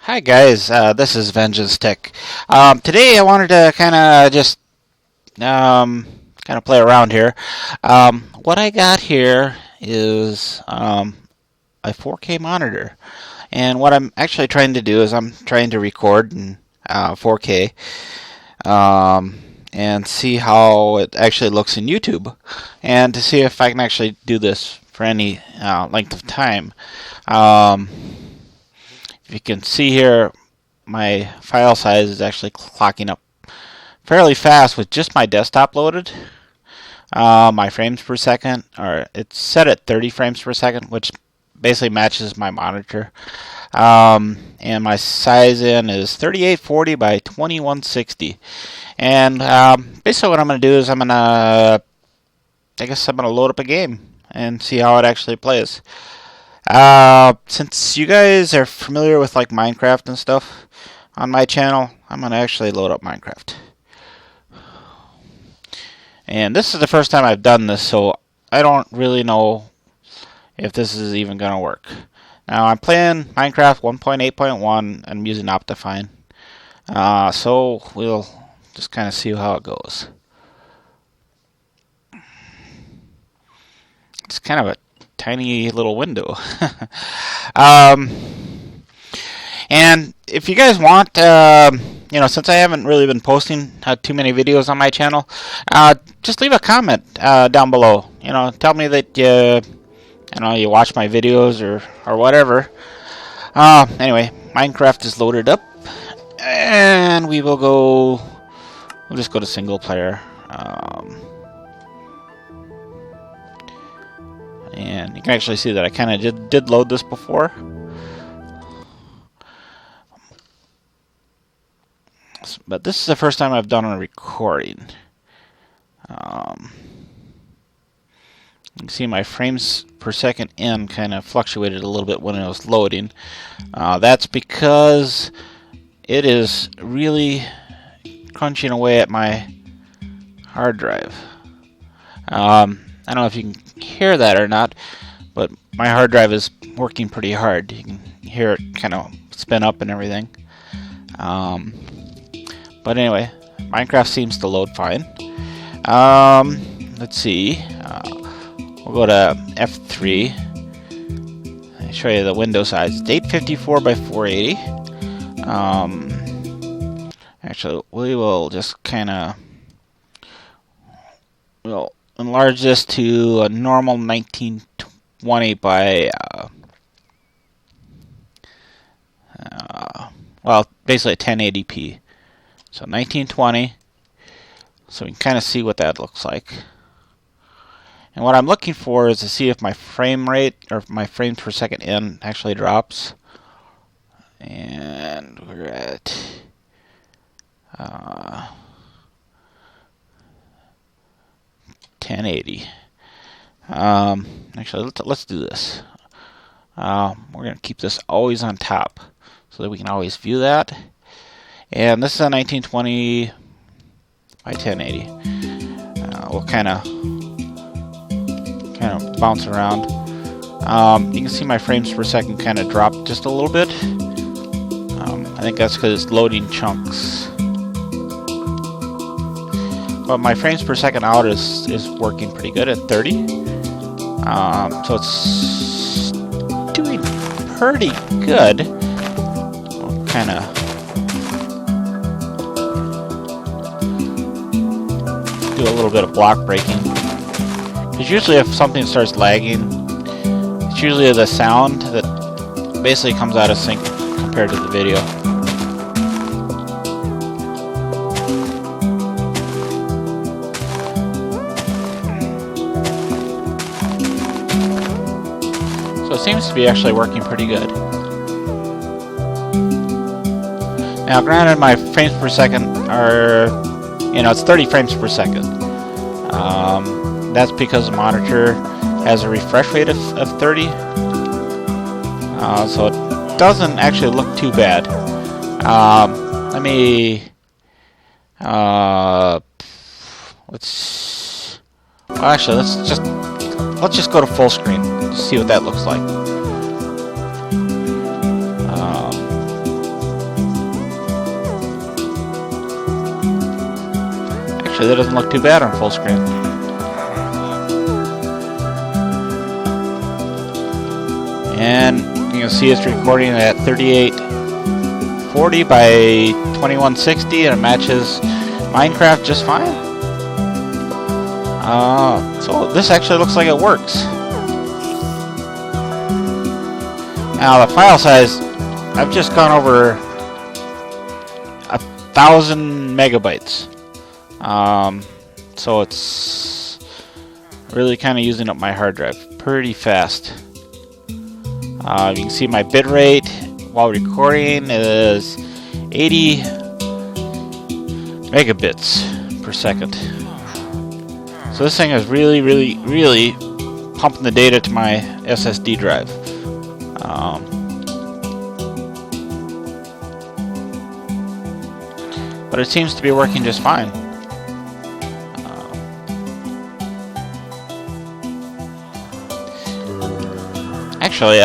Hi guys, this is Vengeance Tech. Today I wanted to kind of just kind of play around here. What I got here is a 4K monitor, and what I'm actually trying to do is I'm trying to record in 4K and see how it actually looks in YouTube, and to see if I can actually do this for any length of time. If you can see here, my file size is actually clocking up fairly fast with just my desktop loaded. My frames per second it's set at 30 frames per second, which basically matches my monitor. And my size in is 3840 by 2160. And basically what I'm going to do is I'm going to load up a game and see how it actually plays. Since you guys are familiar with like Minecraft and stuff on my channel, I'm going to actually load up Minecraft. And this is the first time I've done this, so I don't really know if this is even going to work. Now I'm playing Minecraft 1.8.1 and I'm using Optifine. So we'll just kind of see how it goes. It's kind of a tiny little window. And if you guys want, since I haven't really been posting too many videos on my channel, just leave a comment down below. Tell me that you watch my videos or whatever. Anyway, Minecraft is loaded up, and we'll just go to single player. And you can actually see that I kind of did load this before. But this is the first time I've done a recording. You can see my frames per second in kind of fluctuated a little bit when it was loading. That's because it is really crunching away at my hard drive. I don't know if you can hear that or not, but my hard drive is working pretty hard. You can hear it kind of spin up and everything. But anyway, Minecraft seems to load fine. Let's see. We'll go to F3. I'll show you the window size. It's 854 by 480. Actually, we will just kind of enlarge this to a normal 1920 by basically 1080p. So 1920, so we can kind of see what that looks like. And what I'm looking for is to see if my frame rate or my frames per second in actually drops. And we're at 1080. Actually, let's do this. We're going to keep this always on top so that we can always view that. And this is a 1920 by 1080. We'll kind of bounce around. You can see my frames per second kind of drop just a little bit. I think that's because it's loading chunks. But my frames per second out is working pretty good at 30. So it's doing pretty good. We'll kind of do a little bit of block breaking. Because usually if something starts lagging, it's usually the sound that basically comes out of sync compared to the video. So it seems to be actually working pretty good. Now granted, my frames per second are, it's 30 frames per second. That's because the monitor has a refresh rate of 30. So it doesn't actually look too bad. Let's just go to full screen to see what that looks like. Actually, that doesn't look too bad on full screen. And you can see it's recording at 3840 by 2160, and it matches Minecraft just fine. So this actually looks like it works. Now the file size, I've just gone over 1,000 megabytes. So it's really kind of using up my hard drive pretty fast. You can see my bit rate while recording is 80 megabits per second. So this thing is really pumping the data to my SSD drive. But it seems to be working just fine. Actually,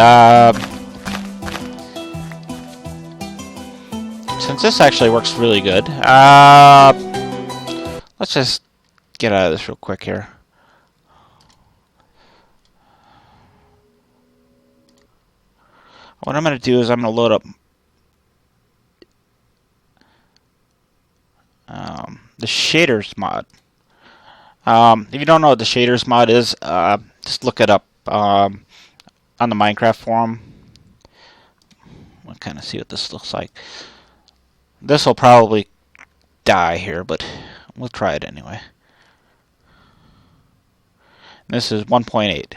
since this actually works really good, let's just get out of this real quick here. What I'm going to do is I'm going to load up the shaders mod. If you don't know what the shaders mod is, just look it up on the Minecraft forum. We'll kind of see what this looks like. This will probably die here, but we'll try it anyway. This is 1.8.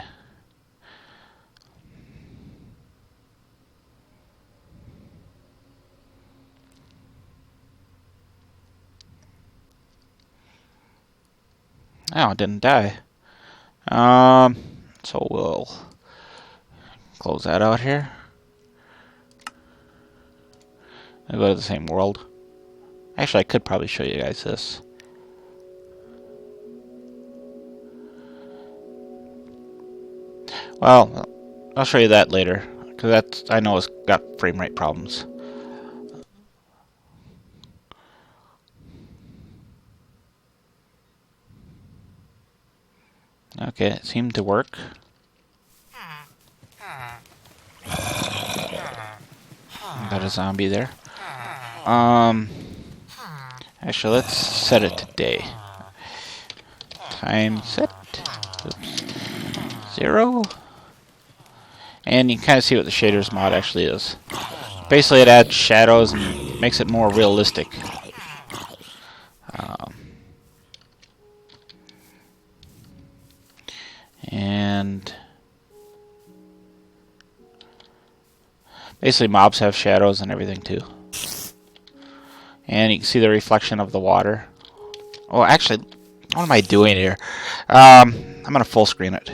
Oh, it didn't die. So we'll close that out here. I'll go to the same world. Actually, I could probably show you guys this. Well, I'll show you that later, because that's, I know it's got frame rate problems. Okay, it seemed to work. Got a zombie there. Actually, let's set it to day. Time set. Oops. 0. And you can kind of see what the shaders mod actually is. Basically, it adds shadows and makes it more realistic. And basically, mobs have shadows and everything too. And you can see the reflection of the water. Oh, actually, what am I doing here? I'm gonna full screen it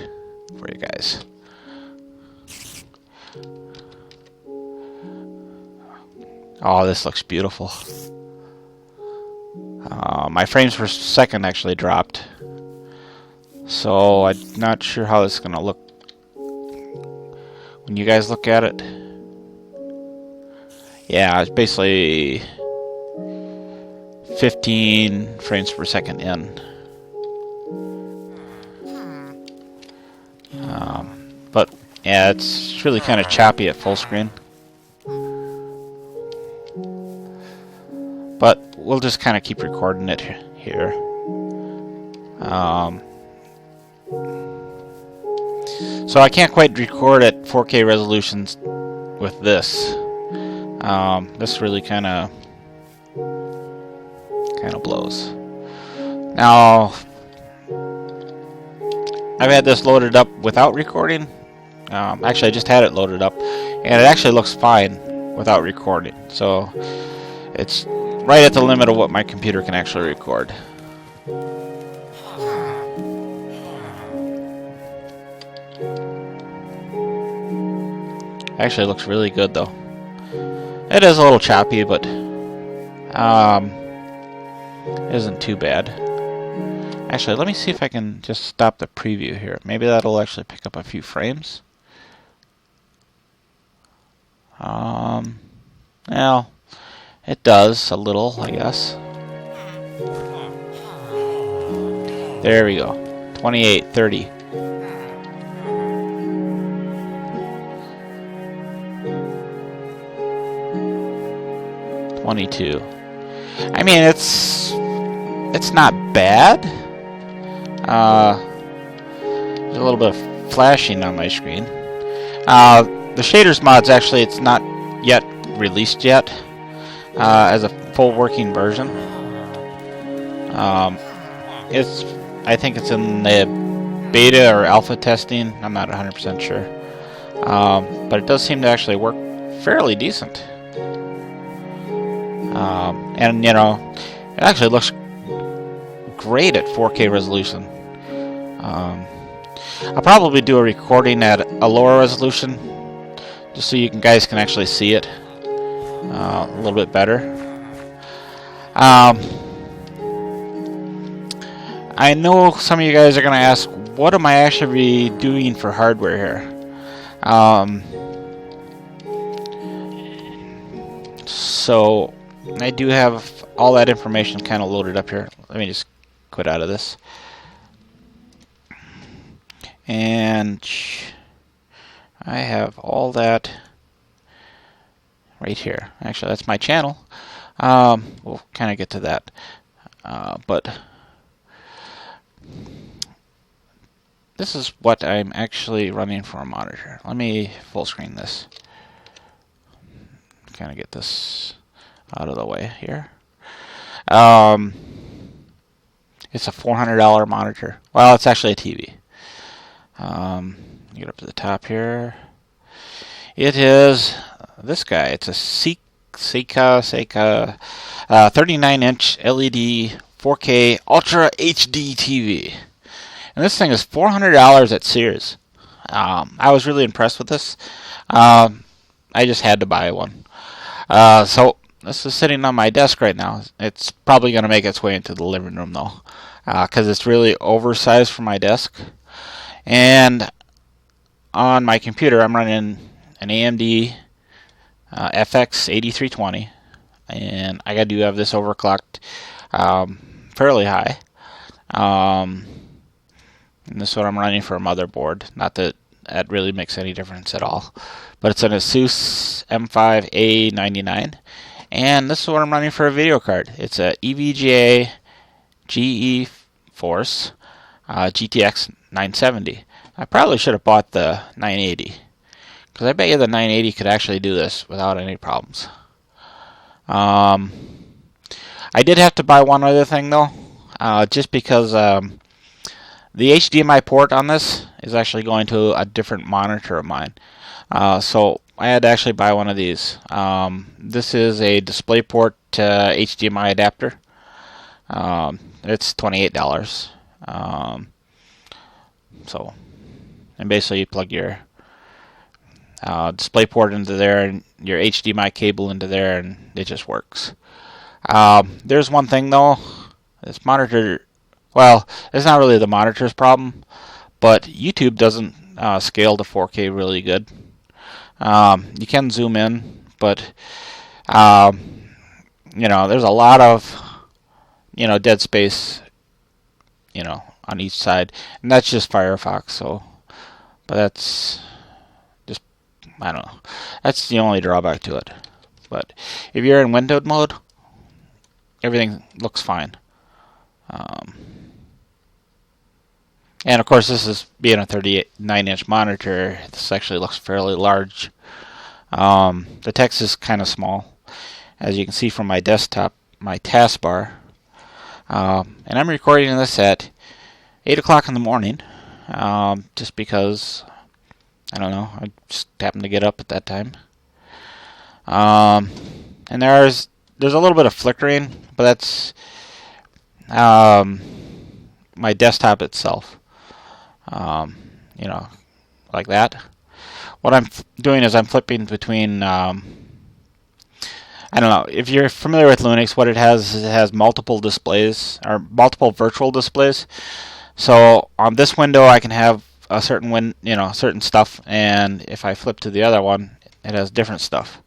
for you guys. Oh, this looks beautiful. My frames per second actually dropped, so I'm not sure how this is gonna look when you guys look at it. Yeah, it's basically 15 frames per second in. But yeah, it's really kind of choppy at full screen. But we'll just kind of keep recording it here. So I can't quite record at 4K resolutions with this. This really kind of blows. Now, I've had this loaded up without recording. Actually, I just had it loaded up, and it actually looks fine without recording. So it's right at the limit of what my computer can actually record. Actually, it looks really good though. It is a little choppy, but isn't too bad. Actually, let me see if I can just stop the preview here. Maybe that'll actually pick up a few frames. Well, it does a little, I guess. There we go. 28, 30. I mean, it's not bad. There's a little bit of flashing on my screen. The shaders mods, actually, it's not yet released yet as a full working version. I think it's in the beta or alpha testing. I'm not 100% sure, but it does seem to actually work fairly decent. And you know, it actually looks great at 4K resolution. I'll probably do a recording at a lower resolution, just so you guys can actually see it a little bit better. I know some of you guys are going to ask, what am I actually doing for hardware here? So I do have all that information kind of loaded up here. Let me just quit out of this. And I have all that right here. Actually, that's my channel. We'll kind of get to that. But this is what I'm actually running for a monitor. Let me full screen this. Kind of get this out of the way here. It's a $400 monitor. Well, it's actually a TV. Get up to the top here. It is this guy. It's a Seika 39-inch LED 4K Ultra HD TV. And this thing is $400 at Sears. I was really impressed with this. I just had to buy one. So this is sitting on my desk right now. It's probably going to make its way into the living room though, because it's really oversized for my desk. And on my computer, I'm running an AMD FX 8320, and I do have this overclocked fairly high. And this is what I'm running for a motherboard. Not that that really makes any difference at all. But it's an Asus M5A99. And this is what I'm running for a video card. It's a EVGA GeForce GTX 970. I probably should have bought the 980. Because I bet you the 980 could actually do this without any problems. I did have to buy one other thing though. Just because the HDMI port on this is actually going to a different monitor of mine. So I had to actually buy one of these. This is a DisplayPort HDMI adapter. It's $28. And basically you plug your DisplayPort into there and your HDMI cable into there, and it just works. There's one thing though. This monitor, well, it's not really the monitor's problem, but YouTube doesn't scale to 4K really good. You can zoom in, but you know, there's a lot of dead space, on each side, and that's just Firefox. So, but that's just, I don't know. That's the only drawback to it. But if you're in windowed mode, everything looks fine. And of course, this is being a 39-inch monitor. This actually looks fairly large. The text is kind of small, as you can see from my desktop, my taskbar. And I'm recording this at 8 o'clock in the morning, just because, I don't know, I just happened to get up at that time. And there's a little bit of flickering, but that's my desktop itself. Like that. What I'm doing is I'm flipping between, I don't know, if you're familiar with Linux, what it has is it has multiple displays, or multiple virtual displays. So on this window I can have a certain certain stuff, and if I flip to the other one, it has different stuff.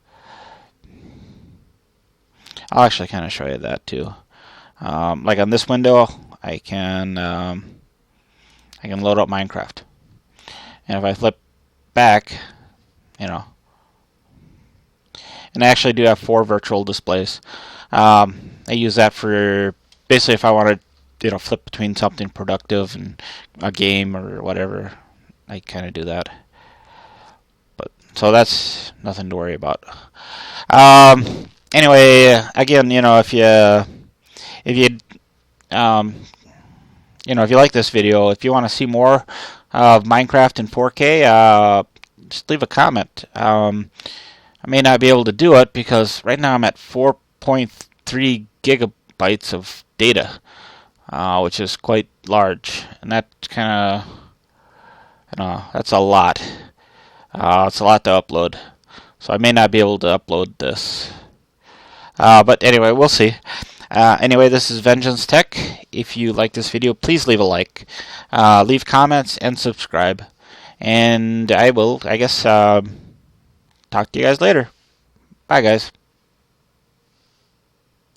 I'll actually kind of show you that too. Like on this window, I can load up Minecraft. And if I flip back, you know, and I actually do have 4 virtual displays. I use that for basically if I want to, flip between something productive and a game or whatever. I kind of do that. But so that's nothing to worry about. Anyway, again, if you if you like this video, if you want to see more of Minecraft in 4K, just leave a comment. I may not be able to do it because right now I'm at 4.3 gigabytes of data, which is quite large, and that's kind of, that's a lot. It's a lot to upload, so I may not be able to upload this. But anyway, we'll see. Anyway, this is Vengeance Tech. If you like this video, please leave a like, leave comments, and subscribe. And I will, I guess, talk to you guys later. Bye, guys.